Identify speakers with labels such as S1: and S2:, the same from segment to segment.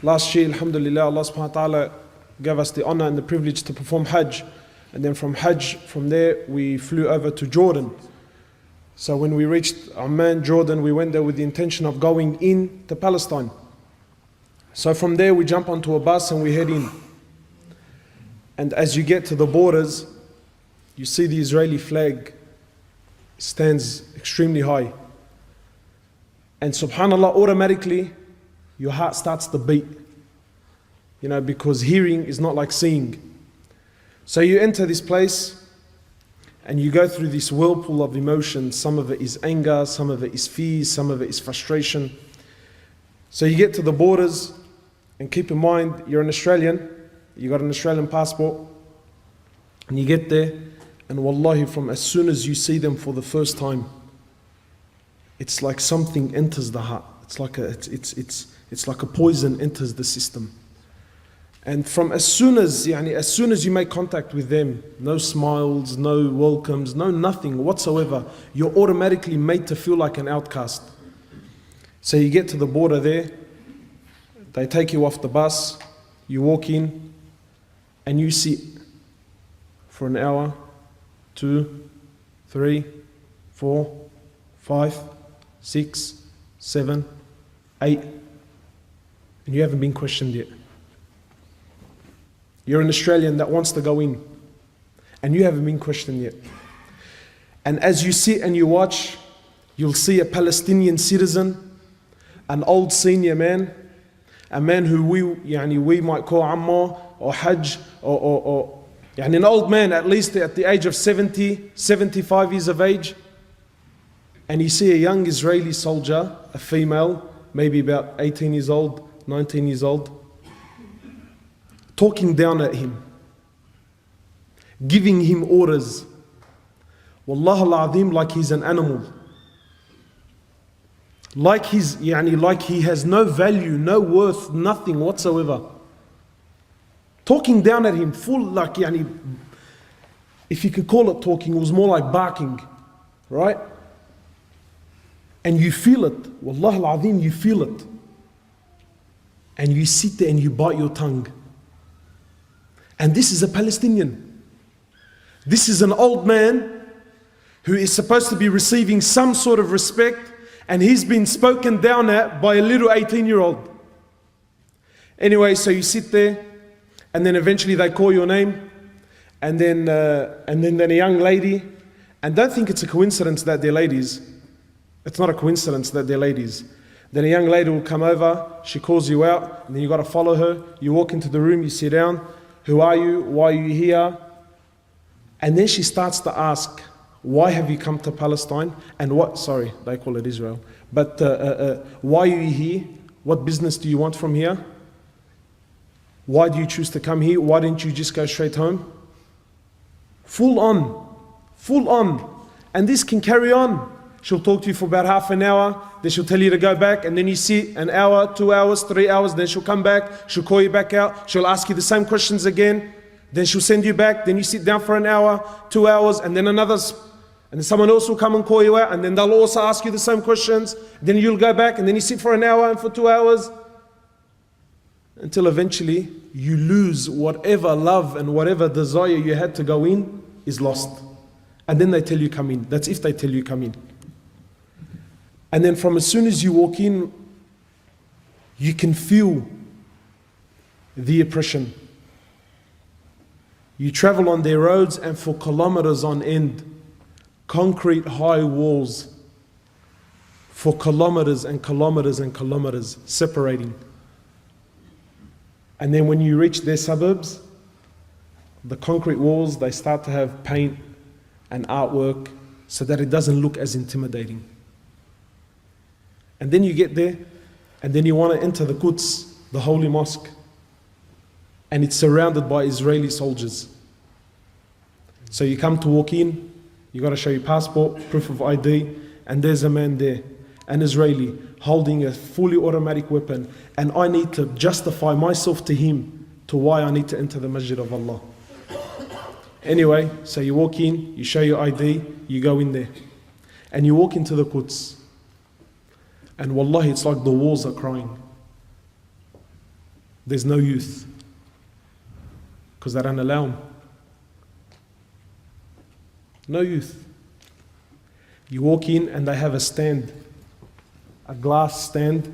S1: Last year, alhamdulillah, Allah subhanahu wa ta'ala gave us the honor and the privilege to perform Hajj. And then from Hajj, from there, we flew over to Jordan. So when we reached Amman, Jordan, we went there with the intention of going in to Palestine. So from there, we jump onto a bus and we head in. And as you get to the borders, you see the Israeli flag stands extremely high. And subhanAllah, automatically, your heart starts to beat. You know, because hearing is not like seeing. So you enter this place and you go through this whirlpool of emotions. Some of it is anger, some of it is fear, some of it is frustration. So you get to the borders, and keep in mind, you're an Australian, you got an Australian passport, and you get there, and wallahi, from as soon as you see them for the first time, it's like something enters the heart. It's like a poison enters the system. And from as soon as you make contact with them, no smiles, no welcomes, no nothing whatsoever, you're automatically made to feel like an outcast. So you get to the border there, they take you off the bus, you walk in, and you sit for an hour, 2, 3, 4, 5, 6, 7, 8, and you haven't been questioned yet. You're an Australian that wants to go in, and you haven't been questioned yet. And as you sit and you watch, you'll see a Palestinian citizen, an old senior man, a man who we might call Ammar or Hajj, or an old man, at least at the age of 70, 75 years of age. And you see a young Israeli soldier, a female, maybe about 18 years old, 19 years old, talking down at him, giving him orders. Wallah al-Azim, like he's an animal. Like he has no value, no worth, nothing whatsoever. Talking down at him, full if you could call it talking, it was more like barking, right? And you feel it, Wallah al-Azim, you feel it. And you sit there and you bite your tongue. And this is a Palestinian. This is an old man who is supposed to be receiving some sort of respect, and he's been spoken down at by a little 18-year-old. Anyway, so you sit there, and then eventually they call your name, and then a young lady, and don't think it's a coincidence that they're ladies. It's not a coincidence that they're ladies. Then a young lady will come over, she calls you out, and then you got to follow her. You walk into the room, you sit down. Who are you? Why are you here? And then she starts to ask, why have you come to Palestine? And what, sorry, they call it Israel. But why are you here? What business do you want from here? Why do you choose to come here? Why didn't you just go straight home? Full on. And this can carry on. She'll talk to you for about half an hour, then she'll tell you to go back, and then you sit an hour, 2 hours, 3 hours, then she'll come back, she'll call you back out, she'll ask you the same questions again, then she'll send you back, then you sit down for an hour, 2 hours, and then someone else will come and call you out, and then they'll also ask you the same questions, then you'll go back, and then you sit for an hour and for 2 hours, until eventually you lose whatever love and whatever desire you had to go in is lost. And then they tell you come in. That's if they tell you come in. And then from as soon as you walk in, you can feel the oppression. You travel on their roads, and for kilometers on end, concrete high walls for kilometers and kilometers and kilometers separating. And then when you reach their suburbs, the concrete walls, they start to have paint and artwork so that it doesn't look as intimidating. And then you get there, and then you want to enter the Quds, the holy mosque, and it's surrounded by Israeli soldiers. So you come to walk in, you got to show your passport, proof of ID, and there's a man there, an Israeli, holding a fully automatic weapon, and I need to justify myself to him to why I need to enter the Masjid of Allah. Anyway, so you walk in, you show your ID, you go in there, and you walk into the Quds. And wallahi, it's like the walls are crying. there's no youth. Because they don't allow them. No youth. You walk in and they have a stand, a glass stand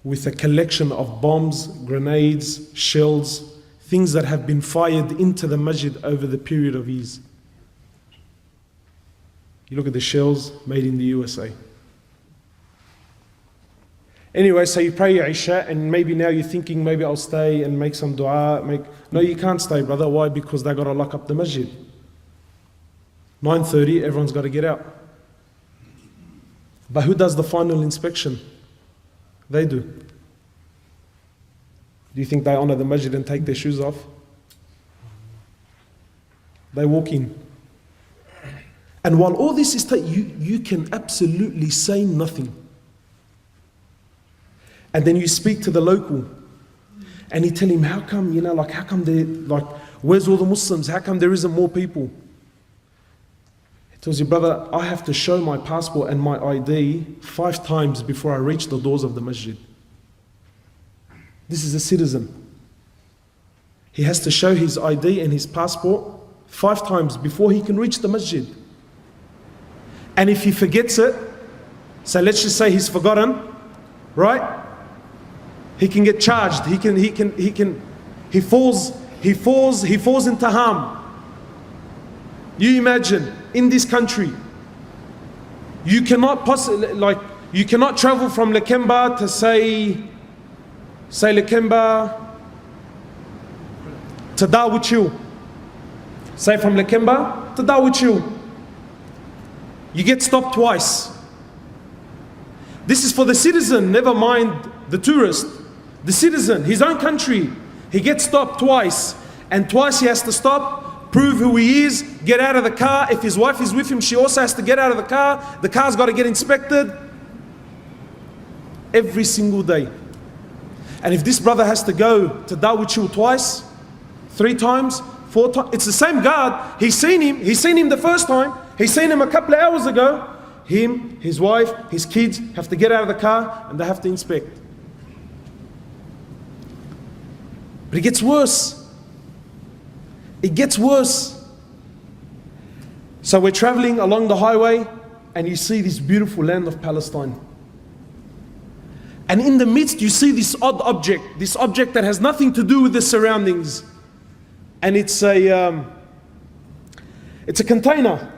S1: with a collection of bombs, grenades, shells, things that have been fired into the masjid over the period of years. You look at the shells made in the USA. Anyway, so you pray your Isha and maybe now you're thinking maybe I'll stay and make some dua. No, you can't stay, brother. Why? Because they got to lock up the masjid. 9:30, everyone's got to get out. But who does the final inspection? They do. Do you think they honor the masjid and take their shoes off? They walk in. And while all this is you can absolutely say nothing. And then you speak to the local and you tell him, how come, how come where's all the Muslims? How come there isn't more people? He tells you, brother, I have to show my passport and my ID 5 times before I reach the doors of the masjid. This is a citizen. He has to show his ID and his passport 5 times before he can reach the masjid. And if he forgets it, so let's just say he's forgotten, right? He can get charged. He falls into harm. You imagine in this country, you cannot travel from Lakemba to say Lakemba to Darwich. Say from Lakemba to Darwich. You get stopped twice. This is for the citizen, never mind the tourist. The citizen, his own country, he gets stopped twice. And twice he has to stop, prove who he is, get out of the car. If his wife is with him, she also has to get out of the car. The car's got to get inspected. Every single day. And if this brother has to go to Darwich twice, 3 times, 4 times, it's the same guard. He's seen him the first time. He's seen him a couple of hours ago. Him, his wife, his kids have to get out of the car and they have to inspect. But it gets worse. It gets worse. So we're traveling along the highway and you see this beautiful land of Palestine. And in the midst you see this odd object, this object that has nothing to do with the surroundings. And it's a container.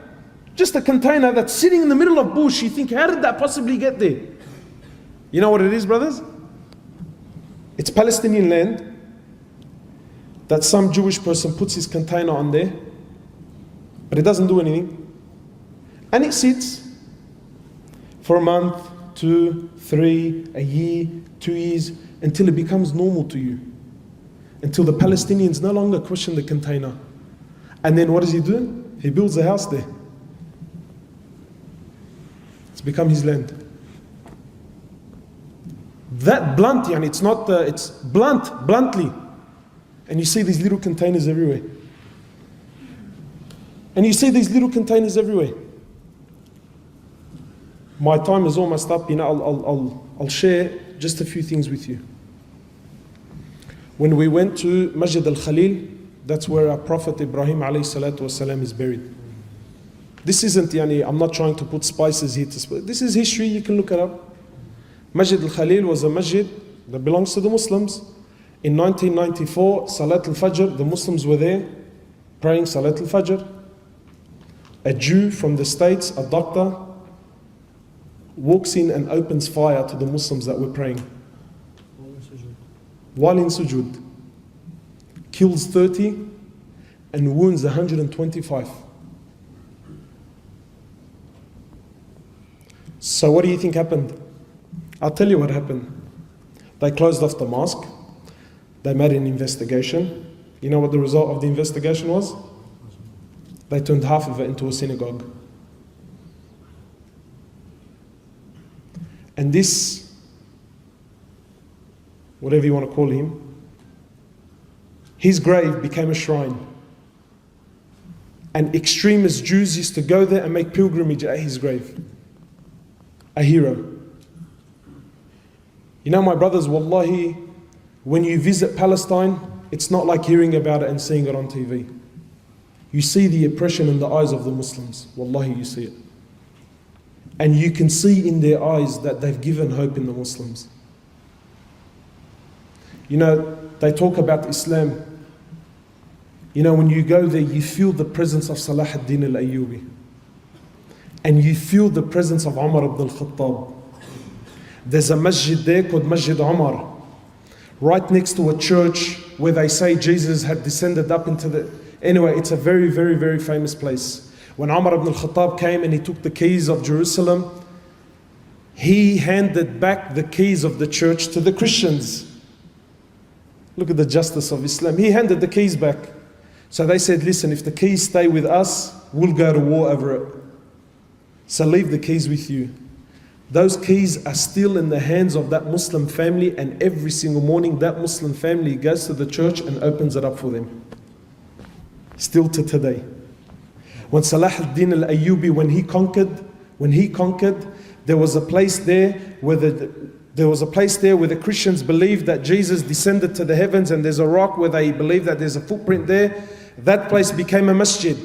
S1: Just a container that's sitting in the middle of bush. You think, how did that possibly get there? You know what it is, brothers? It's Palestinian land that some Jewish person puts his container on there, but it doesn't do anything. And it sits for a month, 2, 3, a year, 2 years, until it becomes normal to you. Until the Palestinians no longer question the container. And then what does he do? He builds a house there. It's become his land. That blunt, it's not, it's bluntly. And you see these little containers everywhere. And you see these little containers everywhere. My time is almost up. I'll share just a few things with you. When we went to Masjid al-Khalil, that's where our Prophet Ibrahim alayhi salatu wasalam is buried. This isn't, I'm not trying to put spices here. This is history, you can look it up. Masjid al-Khalil was a masjid that belongs to the Muslims. In 1994, Salat al-Fajr, the Muslims were there praying Salat al-Fajr. A Jew from the States, a doctor, walks in and opens fire to the Muslims that were praying. While in sujood. Kills 30 and wounds 125. So what do you think happened? I'll tell you what happened. They closed off the mosque. They made an investigation. You know what the result of the investigation was? They turned half of it into a synagogue. And this, whatever you want to call him, his grave became a shrine. And extremist Jews used to go there and make pilgrimage at his grave. A hero. You know, my brothers, wallahi, When you visit Palestine, it's not like hearing about it and seeing it on TV. You see the oppression in the eyes of the Muslims. Wallahi, you see it. And you can see in their eyes that they've given hope in the Muslims. You know, they talk about Islam. You know, when you go there, you feel the presence of Salah ad-Din al-Ayyubi. And you feel the presence of Umar ibn al-Khattab. There's a masjid there called Masjid Umar, right next to a church where they say Jesus had descended up into the... Anyway, it's a very, very, very famous place. When Umar ibn al-Khattab came and he took the keys of Jerusalem, he handed back the keys of the church to the Christians. Look at the justice of Islam. He handed the keys back. So they said, listen, if the keys stay with us, we'll go to war over it. So leave the keys with you. Those keys are still in the hands of that Muslim family, and every single morning that Muslim family goes to the church and opens it up for them. Still to today. When Salah ad-Din al-Ayyubi, when he conquered, there was a place there where the Christians believed that Jesus descended to the heavens, and there's a rock where they believe that there's a footprint there. That place became a masjid.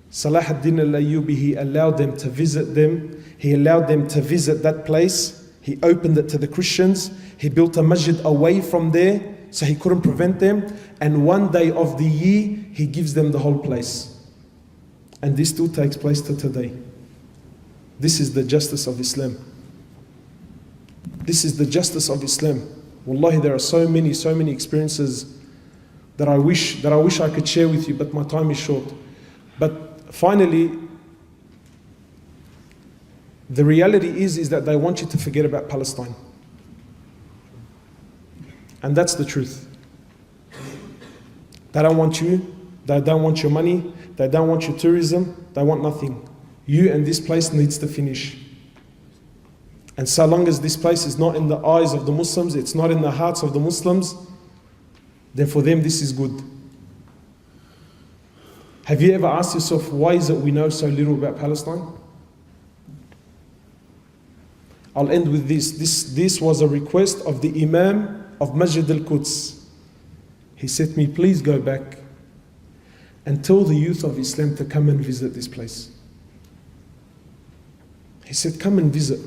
S1: Salah ad-Din al-Ayyubi, he allowed them to visit them. He allowed them to visit that place. He opened it to the Christians. He built a masjid away from there, so he couldn't prevent them. And one day of the year, he gives them the whole place. And this still takes place to today. This is the justice of Islam. This is the justice of Islam. Wallahi, there are so many experiences that I wish I could share with you, but my time is short. But finally, the reality is that they want you to forget about Palestine. And that's the truth. They don't want you, they don't want your money, they don't want your tourism, they want nothing. You and this place needs to finish. And so long as this place is not in the eyes of the Muslims, it's not in the hearts of the Muslims, then for them this is good. Have you ever asked yourself, why is it we know so little about Palestine? I'll end with this. This was a request of the Imam of Masjid al-Quds. He said to me, please go back and tell the youth of Islam to come and visit this place. He said, come and visit.